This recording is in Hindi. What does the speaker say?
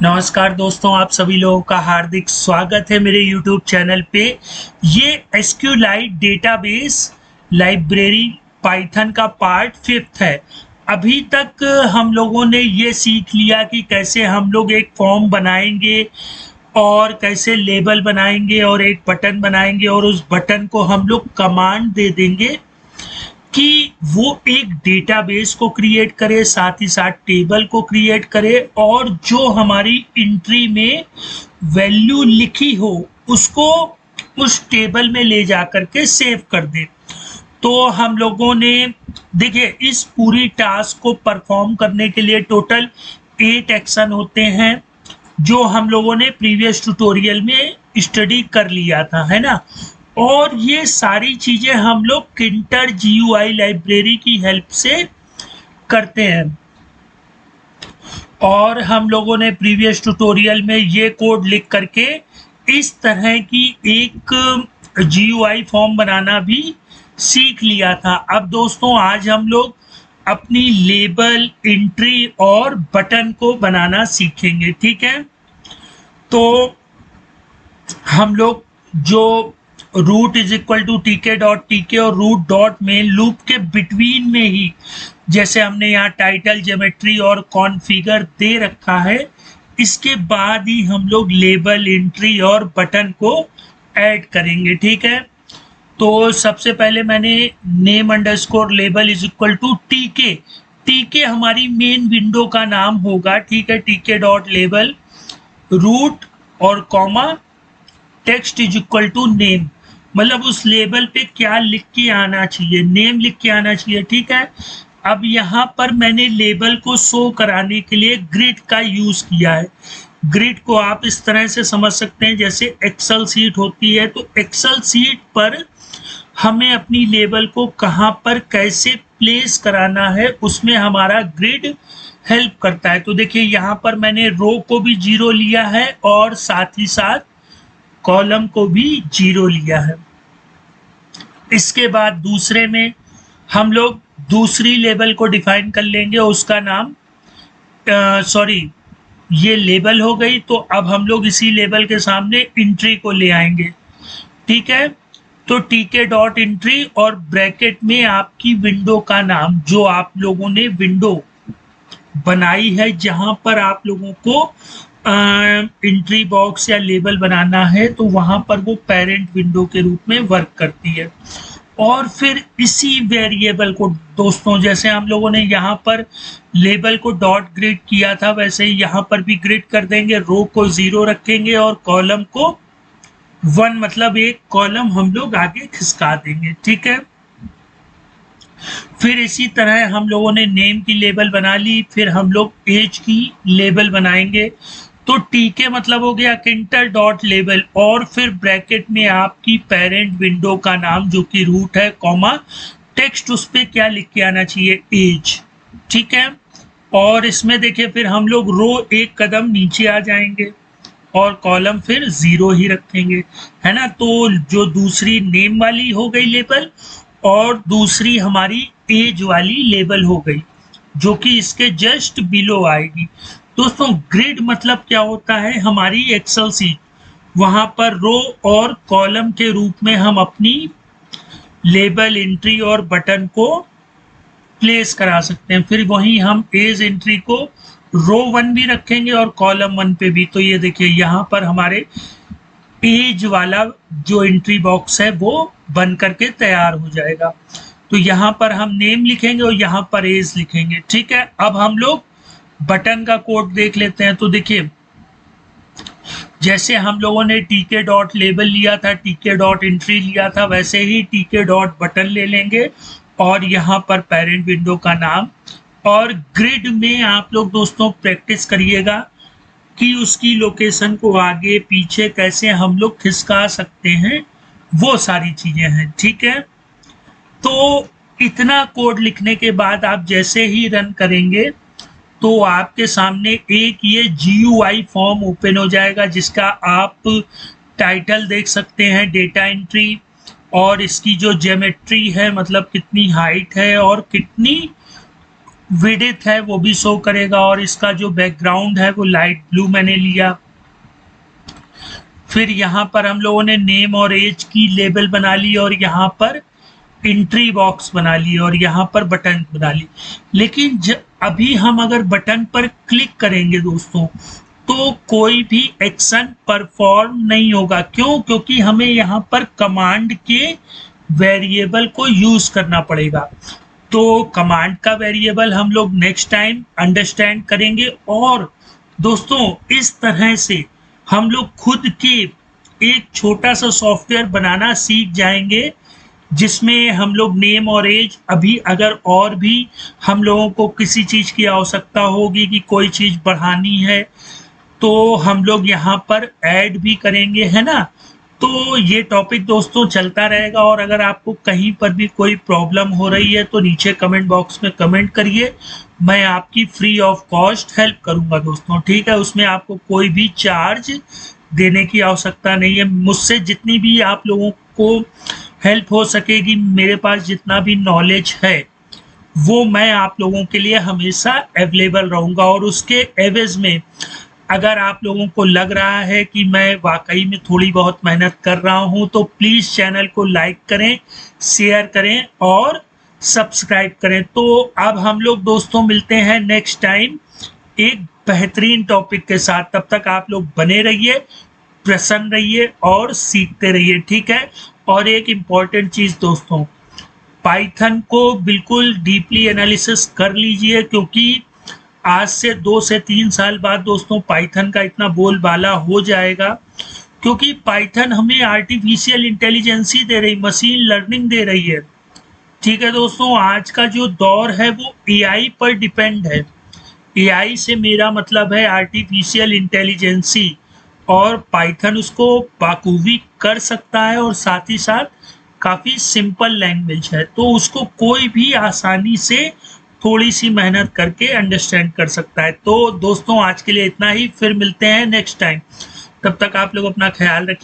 नमस्कार दोस्तों, आप सभी लोगों का हार्दिक स्वागत है मेरे YouTube चैनल पे। ये SQLite डेटाबेस लाइब्रेरी पाइथन का पार्ट 5 है। अभी तक हम लोगों ने ये सीख लिया कि कैसे हम लोग एक फॉर्म बनाएंगे और कैसे लेबल बनाएंगे और एक बटन बनाएंगे और उस बटन को हम लोग कमांड दे देंगे कि वो एक डेटाबेस को क्रिएट करे, साथ ही साथ टेबल को क्रिएट करे और जो हमारी एंट्री में वैल्यू लिखी हो उसको उस टेबल में ले जा करके सेव कर दे। तो हम लोगों ने देखिए इस पूरी टास्क को परफॉर्म करने के लिए टोटल 8 एक्शन होते हैं जो हम लोगों ने प्रीवियस ट्यूटोरियल में स्टडी कर लिया था, है ना। और ये सारी चीजें हम लोग किंटर GUI लाइब्रेरी की हेल्प से करते हैं। और हम लोगों ने प्रीवियस ट्यूटोरियल में ये कोड लिख करके इस तरह की एक GUI फॉर्म बनाना भी सीख लिया था। अब दोस्तों आज हम लोग अपनी लेबल, एंट्री और बटन को बनाना सीखेंगे, ठीक है। तो हम लोग जो root is equal to tk.tk और रूट डॉट मेन लूप के बिटवीन में ही जैसे हमने यहाँ टाइटल, ज्योमेट्री और कॉन्फ़िगर दे रखा है, इसके बाद ही हम लोग लेबल, एंट्री और बटन को ऐड करेंगे, ठीक है। तो सबसे पहले मैंने name underscore label is equal to tk हमारी मेन विंडो का नाम होगा, ठीक है। tk.लेबल रूट और comma text is equal to name, मतलब उस लेबल पे क्या लिख के आना चाहिए, नेम लिख के आना चाहिए, ठीक है। अब यहाँ पर मैंने लेबल को शो कराने के लिए ग्रिड का यूज किया है। ग्रिड को आप इस तरह से समझ सकते हैं जैसे एक्सेल सीट होती है, तो एक्सेल सीट पर हमें अपनी लेबल को कहाँ पर कैसे प्लेस कराना है उसमें हमारा ग्रिड हेल्प करता है। तो देखिए यहाँ पर मैंने रो को भी 0 लिया है और साथ ही साथ कॉलम को भी 0 लिया है। इसके बाद दूसरे में हम लोग दूसरी लेबल को डिफाइन कर लेंगे, उसका नाम ये लेबल हो गई। तो अब हम लोग इसी लेबल के सामने एंट्री को ले आएंगे, ठीक है। तो tk.entry और ब्रैकेट में आपकी विंडो का नाम, जो आप लोगों ने विंडो बनाई है जहां पर आप लोगों को एंट्री बॉक्स या लेबल बनाना है, तो वहां पर वो पेरेंट विंडो के रूप में वर्क करती है। और फिर इसी वेरिएबल को दोस्तों, जैसे हम लोगों ने यहाँ पर लेबल को डॉट ग्रिड किया था, वैसे ही यहाँ पर भी ग्रिड कर देंगे। रो को 0 रखेंगे और कॉलम को 1, मतलब एक कॉलम हम लोग आगे खिसका देंगे, ठीक है। फिर इसी तरह हम लोगों ने नेम की लेबल बना ली, फिर हम लोग एज की लेबल बनाएंगे। तो tk मतलब हो गया किंटर डॉट लेबल और फिर ब्रैकेट में आपकी पेरेंट विंडो का नाम जो कि रूट है, कॉमा टेक्स्ट उस पे क्या लिख के आना चाहिए, एज, ठीक है। और इसमें देखिए फिर हम लोग रो एक कदम नीचे आ जाएंगे और कॉलम फिर 0 ही रखेंगे, है ना। तो जो दूसरी नेम वाली हो गई लेबल और दूसरी हमारी एज वाली लेबल हो गई जो कि इसके जस्ट बिलो आएगी। दोस्तों ग्रिड मतलब क्या होता है, हमारी एक्सेल सीट, वहां पर रो और कॉलम के रूप में हम अपनी लेबल, एंट्री और बटन को प्लेस करा सकते हैं। फिर वहीं हम एज एंट्री को रो 1 भी रखेंगे और कॉलम 1 पे भी। तो ये देखिए यहाँ पर हमारे एज वाला जो एंट्री बॉक्स है वो बन करके तैयार हो जाएगा। तो यहाँ पर हम नेम लिखेंगे और यहाँ पर एज लिखेंगे, ठीक है। अब हम लोग बटन का कोड देख लेते हैं। तो देखिए जैसे हम लोगों ने tk.लेबल लिया था, tk.entry लिया था, वैसे ही tk.बटन ले लेंगे और यहाँ पर पेरेंट विंडो का नाम। और ग्रिड में आप लोग दोस्तों प्रैक्टिस करिएगा कि उसकी लोकेशन को आगे पीछे कैसे हम लोग खिसका सकते हैं, वो सारी चीजें हैं, ठीक है। तो इतना कोड लिखने के बाद आप जैसे ही रन करेंगे तो आपके सामने एक ये GUI फॉर्म ओपन हो जाएगा जिसका आप टाइटल देख सकते हैं, डेटा एंट्री, और इसकी जो ज्योमेट्री है, मतलब कितनी हाइट है और कितनी विड्थ है वो भी शो करेगा, और इसका जो बैकग्राउंड है वो लाइट ब्लू मैंने लिया। फिर यहाँ पर हम लोगों ने नेम और एज की लेबल बना ली, और यहाँ पर एंट्री बॉक्स बना ली, और यहाँ पर बटन बना ली। लेकिन अभी हम अगर बटन पर क्लिक करेंगे दोस्तों तो कोई भी एक्शन परफॉर्म नहीं होगा। क्यों? क्योंकि हमें यहाँ पर कमांड के वेरिएबल को यूज करना पड़ेगा। तो कमांड का वेरिएबल हम लोग नेक्स्ट टाइम अंडरस्टैंड करेंगे। और दोस्तों इस तरह से हम लोग खुद के एक छोटा सा सॉफ्टवेयर बनाना सीख जाएंगे, जिसमें हम लोग नेम और एज, अभी अगर और भी हम लोगों को किसी चीज की आवश्यकता होगी कि कोई चीज बढ़ानी है तो हम लोग यहाँ पर ऐड भी करेंगे, है ना। तो ये टॉपिक दोस्तों चलता रहेगा, और अगर आपको कहीं पर भी कोई प्रॉब्लम हो रही है तो नीचे कमेंट बॉक्स में कमेंट करिए, मैं आपकी फ्री ऑफ कॉस्ट हेल्प करूंगा दोस्तों, ठीक है। उसमें आपको कोई भी चार्ज देने की आवश्यकता नहीं है। मुझसे जितनी भी आप लोगों को हेल्प हो सकेगी, मेरे पास जितना भी नॉलेज है वो मैं आप लोगों के लिए हमेशा अवेलेबल रहूँगा। और उसके एवज में अगर आप लोगों को लग रहा है कि मैं वाकई में थोड़ी बहुत मेहनत कर रहा हूं तो प्लीज़ चैनल को लाइक करें, शेयर करें और सब्सक्राइब करें। तो अब हम लोग दोस्तों मिलते हैं नेक्स्ट टाइम एक बेहतरीन टॉपिक के साथ। तब तक आप लोग बने रहिए, प्रसन्न रहिए और सीखते रहिए, ठीक है। और एक इम्पॉर्टेंट चीज़ दोस्तों, पाइथन को बिल्कुल डीपली एनालिसिस कर लीजिए, क्योंकि आज से 2 से 3 साल बाद दोस्तों पाइथन का इतना बोलबाला हो जाएगा, क्योंकि पाइथन हमें आर्टिफिशियल इंटेलिजेंसी दे रही, मशीन लर्निंग दे रही है, ठीक है दोस्तों। आज का जो दौर है वो एआई पर डिपेंड है। एआई से मेरा मतलब है आर्टिफिशियल इंटेलिजेंसी, और पाइथन उसको बाखूबी कर सकता है, और साथ ही साथ काफ़ी सिंपल लैंग्वेज है, तो उसको कोई भी आसानी से थोड़ी सी मेहनत करके अंडरस्टैंड कर सकता है। तो दोस्तों आज के लिए इतना ही, फिर मिलते हैं नेक्स्ट टाइम। तब तक आप लोग अपना ख्याल रखिए।